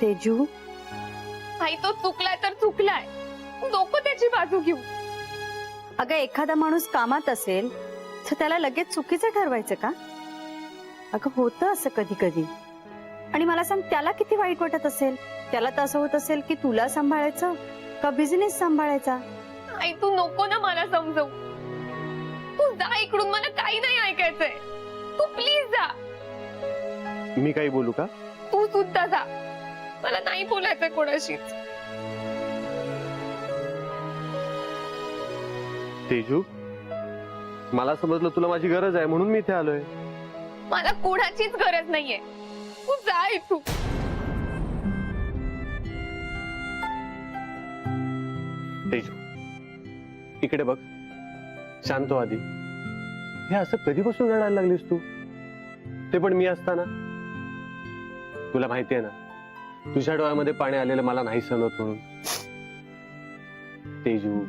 तेजू, आई तो चुकलाय तर चुकलाय, नको त्याची बाजू घेऊ. अगं एखादा माणूस कामात असेल तर त्याला लगेच चुकीचं ठरवायचं का? अगं होतं असं कधी कधी. आणि मला सांग, त्याला किती वाईट वाटत असेल? त्याला तर असं होत असेल की तुला सांभाळायचं का बिझनेस सांभाळायचा. आई तू नको ना मला समजवू. तू जा इकडून, मला काही नाही ऐकायचंय. तू प्लीज जा. मी काही बोलू का? तू सुद्धा जा, मला नाही बोलायचंय कोणाशीच. तेजू, मला समजलं तुला माझी गरज आहे म्हणून मी इथे आलोय. मला कोणाचीच गरज नाहीये. तू जा इथून. तेजू, इकडे बघ. शांत हो आधी. हे असं कधीपासून रडायला लागलीस तू? ते पण मी असताना. तुला माहिती आहे ना, तुझ्या डोळ्यामध्ये पाणी आलेलं मला नाही सहन होत म्हणून. तेजू,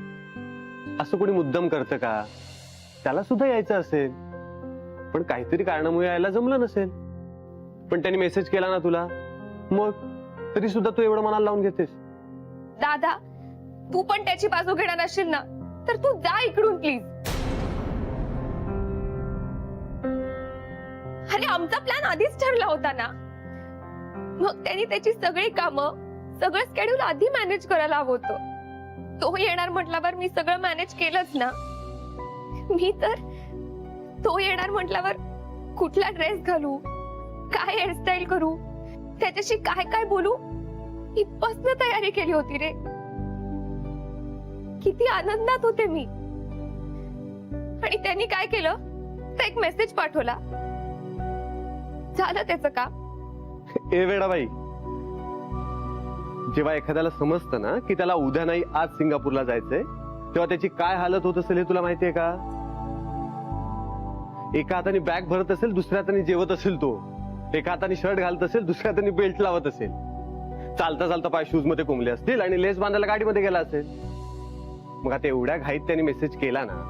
असं कोणी मुद्दाम करतं का? त्याला सुद्धा यायचं असेल, पण काहीतरी कारणामुळे यायला जमलं नसेल. पण त्यांनी मेसेज केला ना तुला, मग तरी सुद्धा तू एवढं मनाला लावून घेतेस. दादा, तू पण त्याची बाजू घेणार असशील ना, तर तू जा इकडून प्लीज. अरे आमचा प्लॅन आधीच ठरला होता ना. मग त्यांनी त्याची सगळी कामं, सगळं स्केड्यूल आधी मॅनेज करायला हवं होतं. तो येणार म्हटल्यावर मी सगळं मॅनेज केलंच ना. मी तर तो येणार म्हटल्यावर कुठला ड्रेस घालू, काय हेअरस्टाईल करू, त्याच्याशी काय काय बोलू, इथपासून तयारी केली होती रे. किती आनंदात होते मी. आणि त्यांनी काय केलं, तर एक मेसेज पाठवला. झालं त्याचं काम. ए वेडाबाई, जेव्हा एखाद्याला समजतं ना की त्याला उद्या नाही आज सिंगापूरला जायचंय, तेव्हा त्याची काय हालत होत असेल हे तुला माहितीये का? एका हाताने बॅग भरत असेल, दुसऱ्या हाताने जेवत असेल तो. एका हाताने शर्ट घालत असेल, दुसऱ्या हाताने बेल्ट लावत असेल. चालता चालता पाय शूज मध्ये कोंबले असतील आणि लेस बांधायला गाडीमध्ये गेला असेल. मग आता एवढ्या घाईत त्यांनी मेसेज केला ना,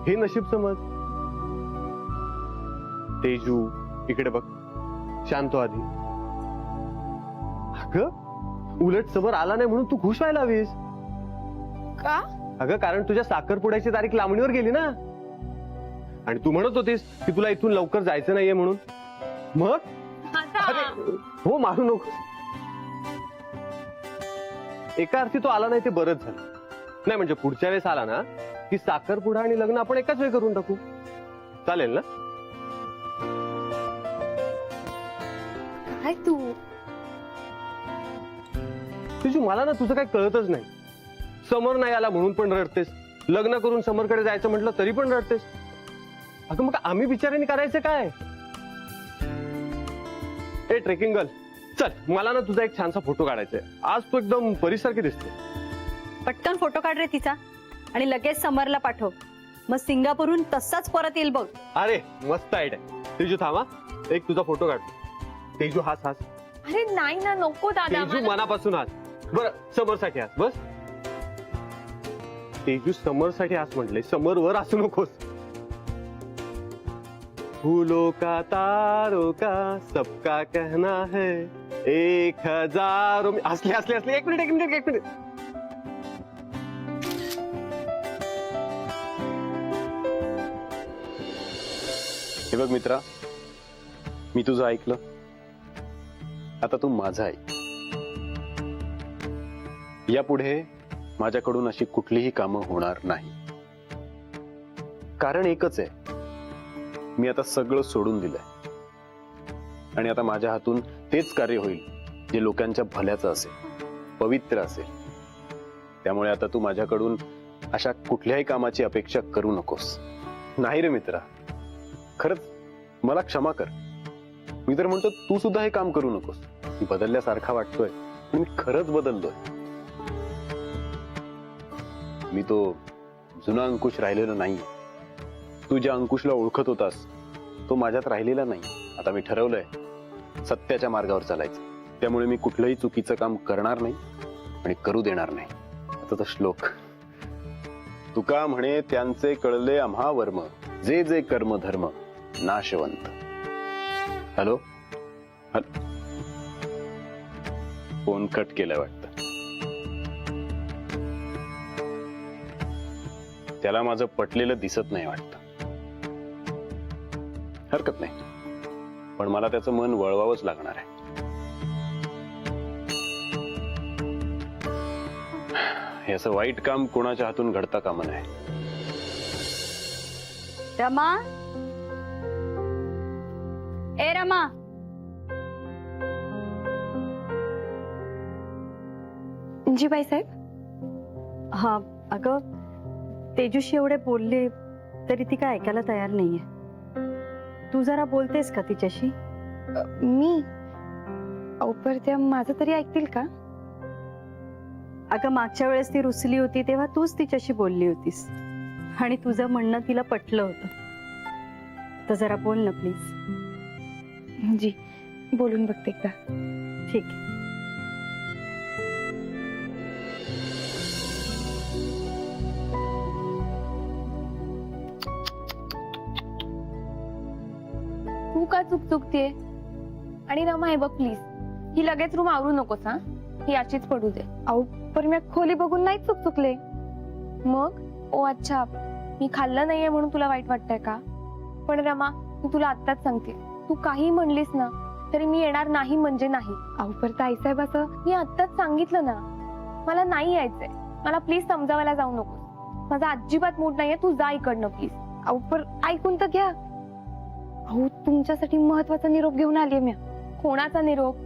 हे नशीब समज. तेजू, इकडे बघ. शांत हो आधी. अगं उलट समोर आला नाही म्हणून तू खुश व्हायला हवीस. का? अगं कारण तुझ्या साखरपुड्याची तारीख लांबणीवर गेली ना. आणि तू म्हणत होतीस की तुला इथून लवकर जायचं नाहीये म्हणून. मग हो, मारू नको. एका अर्थी तो आला नाही ते बरंच झालं. नाही म्हणजे पुढच्या वेळेस आला ना की साखरपुडा आणि लग्न आपण एकाच वेळी करून टाकू. चालेल ना? काय तू? तुझी मला ना तुझं काही कळतच नाही. समोर नाही आला म्हणून पण रडतेस, लग्न करून समोरकडे जायचं म्हटलं तरी पण रडतेस. अगं मग आम्ही बिचाऱ्यांनी करायचं काय? ए ट्रेकिंग गर्ल, चल मला ना तुझा एक छानसा फोटो काढायचा आहे. आज तू एकदम परीसारखी दिसते. पटकन फोटो काढ रे तिचा आणि लगेच समरला पाठव. मग सिंगापूरहून तसाच परत येईल बघ. अरे मस्त आयडिया. तेजू थांबा, एक तुझा फोटो काढतो. तेजू हास हास. अरे नाही ना, नको दादा. तेजू मनापासून हास. बरं समोरसाठी हास बस. तेजू समोरसाठी हास म्हटले, समोरवर असू नकोस. फूलों का तारों का सबका कहना है 1000. हसले हसले हसले. एक मिनिट. हे बघ मित्रा, मी तुझं ऐकलं, आता तू माझं ऐक. यापुढे माझ्याकडून अशी कुठलीही कामं होणार नाही. कारण एकच आहे, मी आता सगळं सोडून दिलंय. आणि आता माझ्या हातून तेच कार्य होईल जे लोकांच्या भल्याचं असेल, पवित्र असेल. त्यामुळे आता तू माझ्याकडून अशा कुठल्याही कामाची अपेक्षा करू नकोस. नाही रे मित्रा, खरंच मला क्षमा कर. मी तर म्हणतो तू सुद्धा हे काम करू नकोस. मी बदलल्यासारखा वाटतोय पण मी खरंच बदललोय. मी तो जुना अंकुश राहिलेला नाही. तू ज्या अंकुशला ओळखत होतास तो माझ्यात राहिलेला नाही. आता मी ठरवलंय सत्याच्या मार्गावर चालायचं. त्यामुळे मी कुठलंही चुकीचं काम करणार नाही आणि करू देणार नाही. आता तो श्लोक तुका म्हणे, त्यांचे कळले आम्हा वर्म, जे जे कर्म धर्म नाशवंत. हॅलो, फोन कट केलाय वाटतं. त्याला माझं पटलेलं दिसत नाही वाटतं. हरकत नाही, पण मला त्याचं मन वळवावंच लागणार आहे. हे असं वाईट काम कोणाच्या हातून घडता कामा नये. रमा, ए रमा. जी बाईसाहेब. हा, अगं तेजूशी एवढे बोलले तरी ती काय ऐकायला तयार नाहीये. तू जरा बोलतेस का तिच्याशी? मी पर त्या माझं तरी ऐकतील का? अगं मागच्या वेळेस ती रुसली होती तेव्हा तूच तिच्याशी बोलली होतीस आणि तुझं म्हणणं तिला पटलं होतं. तर जरा बोल ना प्लीज. जी, बोलून बघते एकदा. ठीक आहे. तू का चूक चुकतेय? आणि रमा हे बघ प्लीज, ही लगेच रूम आवरू नकोस हा. ही अशीच पडू दे. अहो पण मी खोली बघून नाही चूक चुकले. मग ओ अच्छा, मी खाल्लं नाहीये म्हणून तुला वाईट वाटतंय का? पण रमा, मी तुला आत्ताच सांगते, तू काही म्हणलीस ना तरी मी येणार नाही म्हणजे नाही. अहो परत आईसाहेब, असं मी आत्ताच सांगितलं ना, मला नाही यायचंय. मला प्लीज समजावायला जाऊ नको. माझा अजिबात मूड नाहीये, तू जा इकडनं प्लीज. अहो पण ऐकून तर घ्या. अहो तुमच्यासाठी महत्वाचा निरोप घेऊन आलीये मी. कोणाचा निरोप?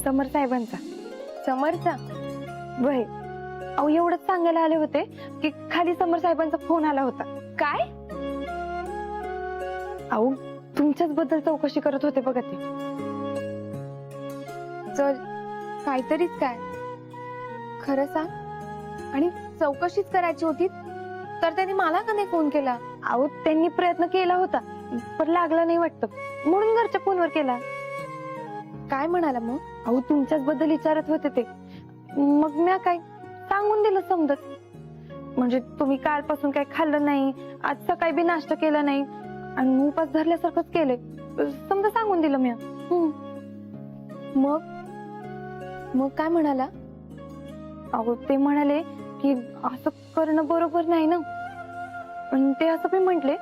समर साहेबांचा. समरचा? वय. अहो एवढंच सांगायला आले होते की खाली समर साहेबांचा फोन आला होता. काय? अहो तुमच्याच बद्दल चौकशी करत होते बघा ते. चल, काहीतरीच काय? खरं सांग. आणि चौकशीच करायची होती तर त्यांनी मला का नाही फोन केला? अहो त्यांनी प्रयत्न केला होता पण लागला नाही वाटतं, म्हणून घरच्या फोनवर केला. काय म्हणाला मग? अहो तुमच्याच बद्दल विचारत होते ते. मग मी काय सांगून दिलं समजत. म्हणजे तुम्ही कालपासून काही खाल्लं नाही, आज सकाळी बी नाश्ता केला नाही आणि उपास धरल्यासारखंच केलंय, समजा सांगून दिलं मी. मग मग काय म्हणाला? अहो ते म्हणाले की असं करणं बरोबर नाही ना. पण ते असं पण म्हटले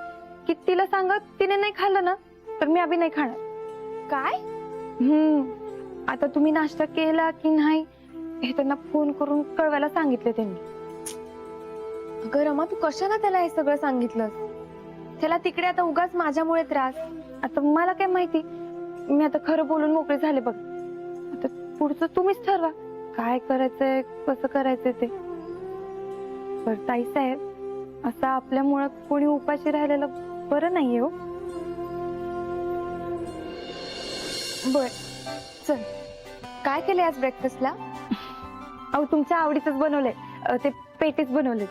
की तिला सांगा, तिने नाही खाल्लं ना तर मी अभि नाही खाणार. काय? आता तुम्ही नाश्ता केला की नाही हे त्यांना फोन करून कळवायला सांगितले त्यांनी. अगं रमा, तू कशाला त्याला हे सगळं सांगितलं? त्याला तिकडे आता उगाच माझ्यामुळे त्रास. आता मला काय माहिती, मी आता खरं बोलून मोकळे झाले बघ. आता पुढचं तुम्हीच ठरवा काय करायचंय, कसं करायचंय ते. बरं ताई साहेब, असं आपल्यामुळं कोणी उपाशी राहिलेलं बरं नाहीये हो. बर चल, काय केलंय आज ब्रेकफास्टला? अहो तुमच्या आवडीच बनवलंय, ते पेटीस बनवले.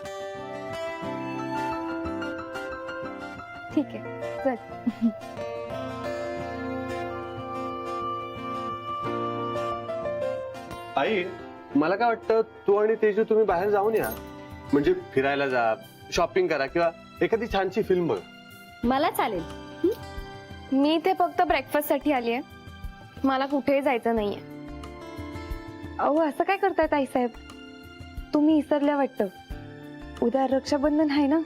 ठीक आहे चल. आई, मला काय वाटतं, तू आणि तेजू तुम्ही बाहेर जाऊन या. म्हणजे फिरायला जा, शॉपिंग करा किंवा एखादी छानशी फिल्म बघ. मला चालेल. मी ते फक्त ब्रेकफास्ट साठी आलीये, मला कुठेही जायचं नाहीये. अहो असं काय करताय ताई साहेब, तुम्ही विसरल्या वाटतं. उद्या रक्षाबंधन आहे ना.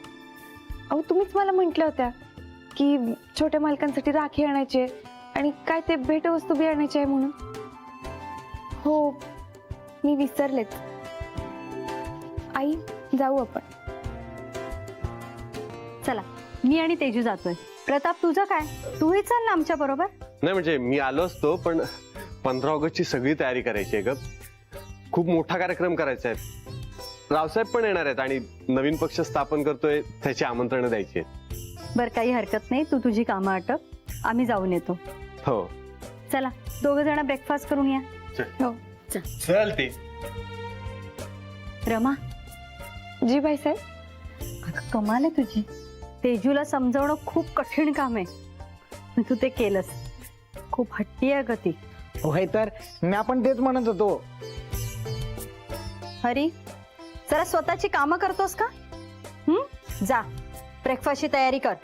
अहो तुम्हीच मला म्हटल्या होत्या की छोट्या मालकांसाठी राखी आणायची आणि काय ते भेटवस्तू बी आणायची आहे म्हणून. हो मी विसरलेच. आई जाऊ आपण. चला, मी आणि तेजू जातोय. प्रताप तुझं काय? तूही चाल ना आमच्या बरोबर. नाही म्हणजे मी आलो असतो, पण 15 ऑगस्टची सगळी तयारी करायची आहे ग. खूप मोठा कार्यक्रम करायचा आहे. रावसाहेब पण येणार आहेत आणि नवीन पक्ष स्थापन करतोय, त्याची आमंत्रण द्यायची आहेत. बर, काही हरकत नाही. तू तुझी कामं आटप, आम्ही जाऊन येतो. हो चला, दोघ जण ब्रेकफास्ट करून या. हो चल ते. रमा, जी बाई साहेब. अगं कमाल आहे तुझी. तेजूला समजावणं खूप कठीण काम आहे, पण तू ते केलंस. खूप हट्टी आहे गती. होय तर मी आपण तेच म्हणत होतो. हरी, जरा स्वतःची कामं करतोस का? जा, ब्रेकफास्टची तयारी कर.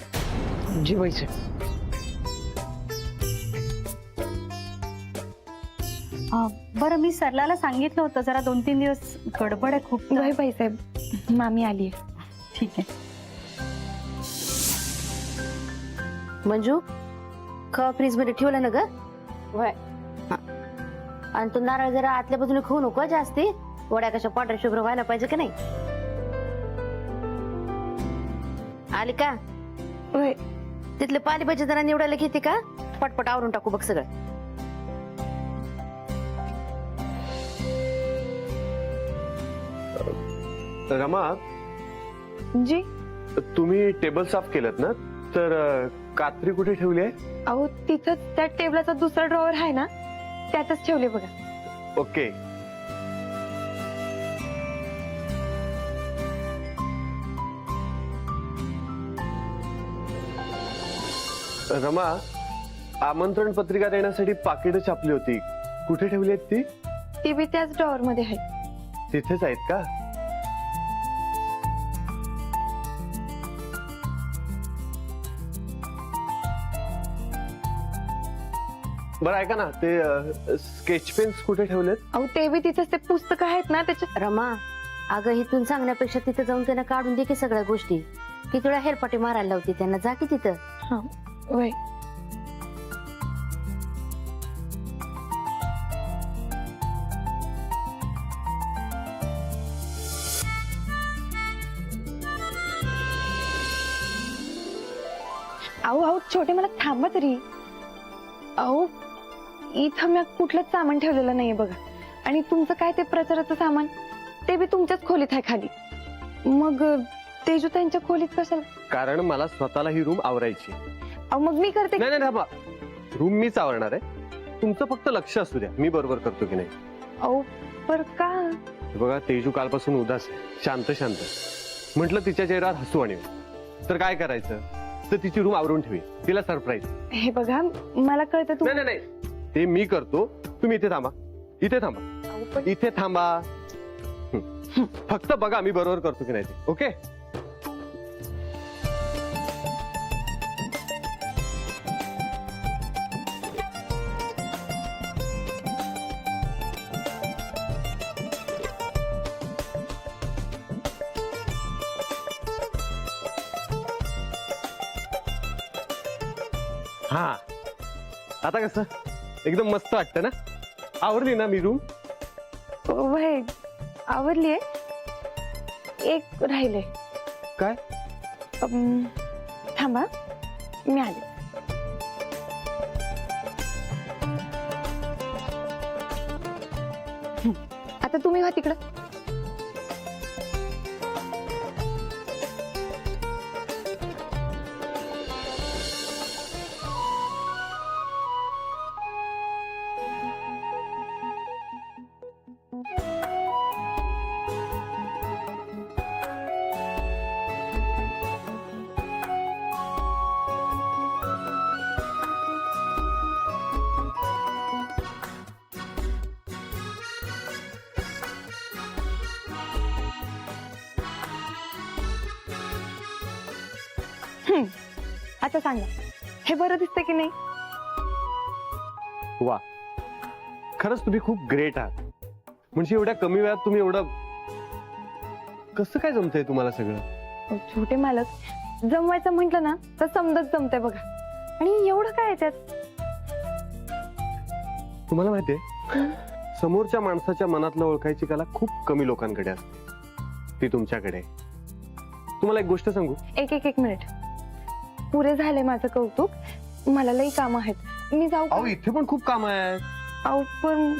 जी बाईचे. बरं मी सरलाला सांगितलं होतं जरा 2-3 दिवस गडबड आहे खूप. वय बाईसाहेब, मामी आली. ठीक आहे. मंजू खवा फ्रीज मध्ये ठेवला ना ग. वय. आणि तो नारळ जरा आतल्या बाजूने खाऊ नको जास्ती. वड्या कशा पांढऱ्या शुभ्र व्हायला पाहिजे का नाही. आली का वय. तिथले पालेभाजी जरा निवडायला घेते का. पटपट आवरून टाकू बघ सगळं. रमा, जी. तुम्ही टेबल साफ केलं ना, तर कात्री कुठे ठेवली आहे? अहो तिथंच त्या टेबलाचा दुसरा ड्रॉवर आहे ना, त्यातच ठेवले बघा. ओके. रमा, आमंत्रण पत्रिका देण्यासाठी पाकिट छापली होती, कुठे ठेवली आहेत ती? ती बी त्याच ड्रॉवर मध्ये आहे. तिथेच आहेत का? बरं ऐका ना, ते स्केच पेन्स कुठे ठेवलेत? अहो ते बी तिथंच ते पुस्तक आहेत ना त्याच्या. रमा अगं इथून सांगण्यापेक्षा तिथं जाऊन त्यांना काढून दे की सगळ्या गोष्टी. किती वेळा हेरपाटी मारायला लावते त्यांना. जा की तिथं. हा वय. अहो अहो छोटे, मला थांबा तरी. अहो इथं मी कुठलंच सामान ठेवलेलं नाहीये बघा. आणि तुमचं काय ते प्रचाराचं सामान ते बी तुमच्याच खोलीत आहे खाली. मग तेजू त्यांच्या खोलीत कशाला. कारण मला स्वतःला ही रूम आवरायची. अहो मग मी करते. नाही नाही थांबा, रूम मीच आवरणार आहे. तुमचं फक्त लक्ष असू द्या, मी बरोबर करतो की नाही. अहो पर का. हे बघा, तेजू कालपासून उदास आहे, शांत शांत. म्हटलं तिच्या चेहऱ्यावर हसू आणेल, तर काय करायचं, तर तिची रूम आवरून ठेवी, तिला सरप्राईज. हे बघा मला कळतं तू. नाही नाही नाही, ते मी करतो. तुम्ही इथे थांबा, इथे थांबा, इथे थांबा. फक्त बघा मी बरोबर करतो की नाही ते. ओके. हा, आता कसं एकदम मस्त वाटतं ना. आवडली ना मी रूम. वय आवडलीये. एक राहिले. काय? थांबा मी आले. आता तुम्ही व्हा तिकडं. आता सांगा, हे बरं दिसतंय की नाही. वा, खरंच तुम्ही खूप ग्रेट आहात. म्हणजे एवढ्या कमी वेळात तुम्ही एवढं कसं काय जमतंय तुम्हाला सगळं. अहो, छोटे मालक, जमवायचं म्हंटल ना तर समजत जमतंय बघा. आणि एवढं काय आहे त्यात. तुम्हाला माहितीये, समोरच्या माणसाच्या मनातलं ओळखायची कला खूप कमी लोकांकडे असते. ती तुमच्याकडे आहे. तुम्हाला एक गोष्ट सांगू. एक मिनिट. पुरे झाले माझं कौतुक. मला लई काम आहेत, मी जाऊ का? अहो इथे पण खूप काम आहेत. अहो पण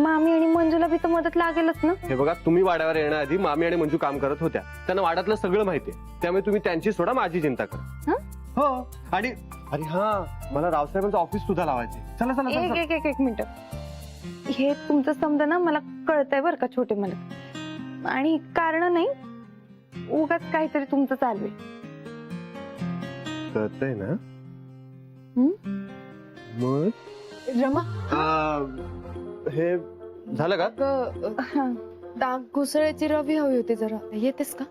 मामी आणि मंजूला बी तर मदत लागेलच ना. हे बघा, तुम्ही वाड्यावर येण्याआधी मामी आणि मंजू काम करत होत्या. त्यांना वाड्यातलं सगळं माहितीये, त्यामुळे तुम्ही त्यांची सोडा, माझी चिंता करा. हो. आणि अरे हा, मला रावसाहेबांचं ऑफिस सुद्धा लावायचे. चला चला चला. एक मिनिट. हे तुमचं समजा ना, मला कळतंय बरं का छोटे मालक. आणि कारण नाही, उगाच काहीतरी तुमचं चालू आहे. कळतंय ना. मग रमा, हे झालं का. डाग घुसळ्याची रवी हवी होती जरा. येतेस का.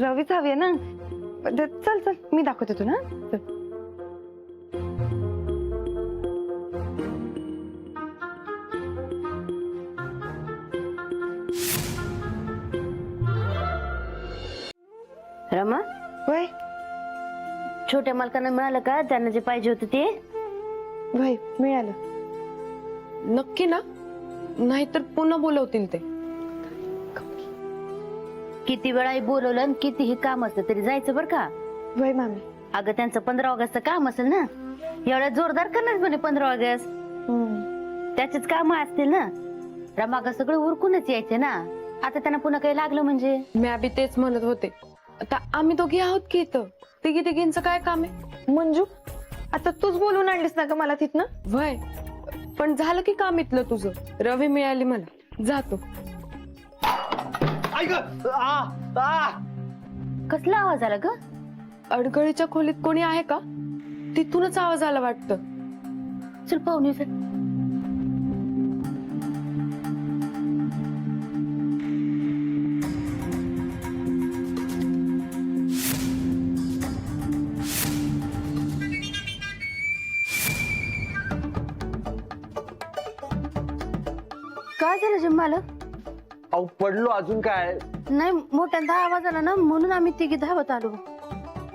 रवीच हवी आहे ना. चल चल मी दाखवते तुला. चल. रमा, वय छोट्या मालकांना मिळालं का त्यांना जे पाहिजे होतं ते? वय मिळालं. नक्की ना? नाहीतर पुन्हा बोलवतील ते. किती वेळाही बोलवलं आणि कितीही काम असलं तरी जायचं बरं का. वय मामी. अगं त्यांचं 15 ऑगस्ट काम असेल ना, एवढ्या जोरदार करणार म्हणे 15 ऑगस्ट. त्याचेच काम असतील ना. रमाग सगळं उरकूनच यायचे ना. आता त्यांना पुन्हा काही लागलं म्हणजे. मी आधी तेच म्हणत होते. आता आम्ही दोघी आहोत की इथं, तिघी तिघींचं काय काम आहे? मंजू, आता तूच बोलून आणलीस ना ग मला तिथनं. वय पण झालं की काम इथलं तुझं. रवी मिळाली मला, जातो. कसला आवाज आला ग? अडगळीच्या खोलीत कोणी आहे का? तिथूनच आवाज आला वाटतं. चल पाहुणे सर. काय झालं जिम्माला? अहो पडलो, अजून काय? नाही, मोठ्यांदा आवाज आला ना म्हणून आम्ही तिघी धावत आलो.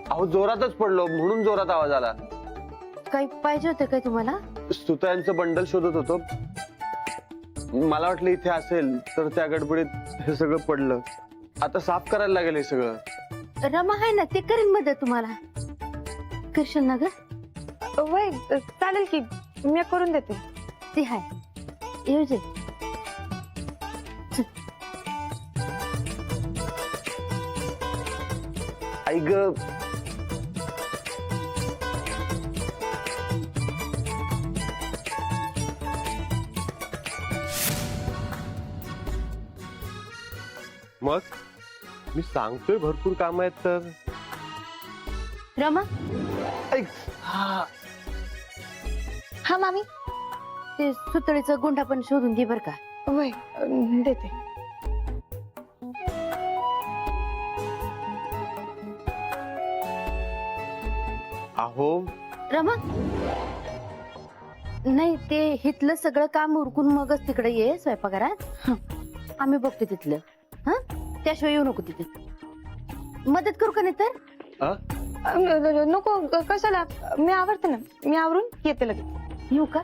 अहो जोरातच पडलो म्हणून जोरात आवाज आला. काही पाहिजे होते काय तुम्हाला? सुतांचं बंडल शोधत होतो. मला वाटलं इथे असेल, तर त्या गडबडीत हे सगळं पडलं. आता साफ करायला लागेल हे सगळं. रमा आहे ना, ते करीन मदत तुम्हाला. करशील ना ग? वय चालेल की, मी करून देते. ते हाय, येऊ दे. आई ग, मग मी सांगतोय भरपूर काम आहेत तर. रमा, ऐक, हा हा मामी, ते सुतळीचं गुंडा पण शोधून दे बर का. वय देते. अहो रमा, नाही ते हिथलं सगळं काम उरकून मगच तिकडे ये स्वयंपाकघरात. आम्ही बघतो तिथलं. हा, त्याशिवाय येऊ नको तिथे. मदत करू का नाही तर? नको, कशाला? मी आवरते ना, मी आवरून येते लगेच. येऊ का?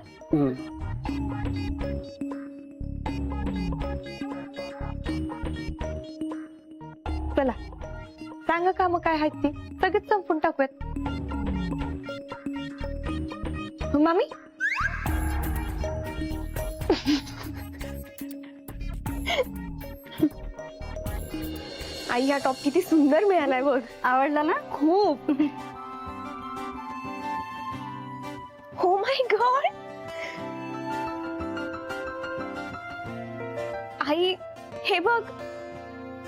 चला, सांगा काम काय आहेत ती सगळीच संपून टाकूयात. मामी, आई, हा टॉप किती सुंदर मिळालाय बघ. आवडला ना? खूप. हो माय गॉड. आई, हे बघ.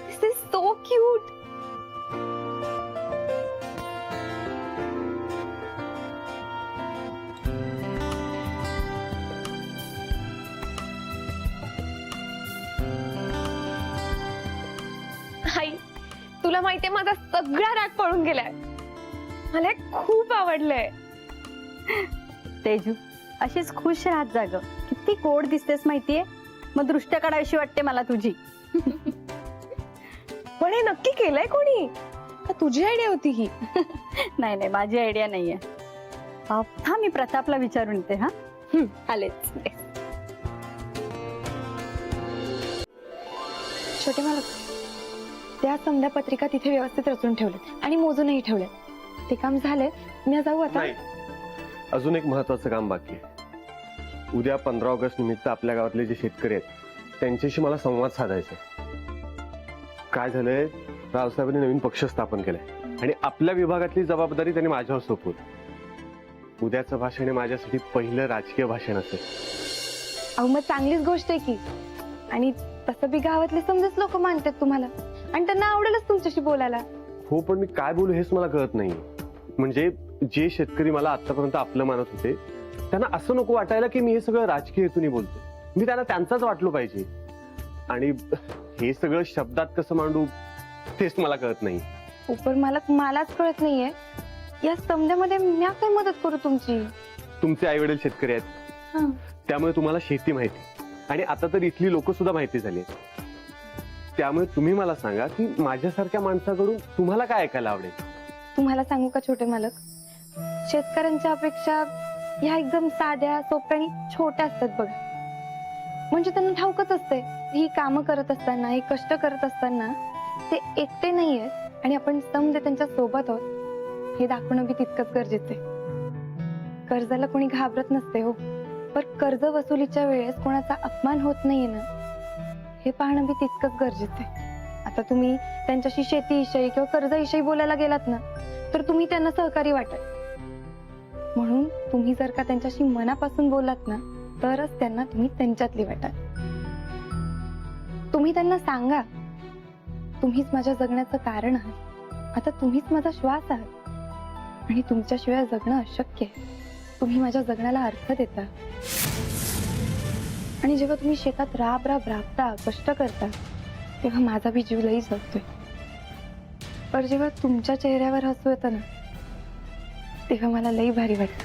दिस इज सो क्यूट. आई, तुला माहितीये माझा सगळा राग पळून गेलाय. मला हे खूप आवडलंय. तेजू, अशीच खुश राहत जा ग. किती गोड दिसतेस माहितीये. मग दृष्ट्या काढावीशी वाटते मला तुझी. पण हे नक्की केलंय कोणी? का तुझी आयडिया होती ही? नाही नाही, माझी आयडिया नाहीये. हा, मी प्रतापला विचारून येते. हा, आलेच. छोटे मालक, त्या समजा पत्रिका तिथे व्यवस्थित रचून ठेवल्यात आणि मोजूनही ठेवल्यात. ते काम झालंय, मी जाऊ आता. नाही, अजून एक महत्वाचं काम बाकी आहे. उद्या 15 ऑगस्ट निमित्त आपल्या गावातले जे शेतकरी आहेत त्यांच्याशी मला संवाद साधायचा आहे. काय झालंय, रावसाहेबांनी नवीन पक्ष स्थापन केलाय आणि आपल्या विभागातली जबाबदारी त्यांनी माझ्यावर सोपवली. उद्याचं भाषण हे माझ्यासाठी पहिलं राजकीय भाषण असेल. अहो, मग चांगलीच गोष्ट आहे की. आणि तसं बी गावातले समजेच लोक मानतात तुम्हाला आणि त्यांना आवडेलच तुमच्याशी बोलायला. हो, पण मी काय बोलू हेच मला कळत नाही. म्हणजे जे शेतकरी मला आतापर्यंत आपलं मानत होते त्यांना असं नको वाटायला की मी हे सगळं राजकीय हेतूने बोलतो. मी त्यांना त्यांचाच वाटलो पाहिजे. आणि हे सगळं शब्दात कसं मांडू तेच मला कळत नाही. उपर मालक, मलाच कळत नाहीये या समजामध्ये मी काय मदत करू तुमची. तुमचे आई वडील शेतकरी आहेत, त्यामुळे तुम्हाला शेती माहिती आणि आता तर इथली लोक सुद्धा माहिती झाली आहेत. त्यामुळे तुम्ही मला सांगा की माझ्यासारख्या माणसाकडून तुम्हाला काय ऐकायला आवडेल. तुम्हाला सांगू का छोटे मालक, शेतकऱ्यांच्या अपेक्षा ह्या एकदम साध्या सोप्या आणि छोट्या असतात बघा. म्हणजे त्यांना ठाऊकच असते ही कामं करत असताना, ही कष्ट करत असताना ते एकटे नाहीयेत आणि आपण समजे त्यांच्या सोबत आहोत हे दाखवणं बी तितकंच गरजेचं आहे. कर्जाला कोणी घाबरत नसते हो, पण कर्ज वसुलीच्या वेळेस कोणाचा अपमान होत नाहीये ना हे पाहणं बी तितकंच गरजेचं आहे. आता तुम्ही त्यांच्याशी शेतीविषयी किंवा कर्जाविषयी बोलायला गेलात ना तर तुम्ही त्यांना सहकारी वाटाल. म्हणून तुम्ही जर का त्यांच्याशी मनापासून बोलात ना तरच त्यांना तुम्ही त्यांच्यातली वाटाल. तुम्ही त्यांना सांगा तुम्हीच माझ्या जगण्याचं कारण आहात, आता तुम्हीच माझा श्वास आहात आणि तुमच्याशिवाय जगणं अशक्य आहे. तुम्ही माझ्या जगण्याला अर्थ देता. आणि जेव्हा तुम्ही शेतात राबता कष्ट करता तेव्हा माझा बी जीव लई जगतोय. पण जेव्हा तुमच्या चेहऱ्यावर हसू येतं ना तेव्हा मला लई भारी वाटतं.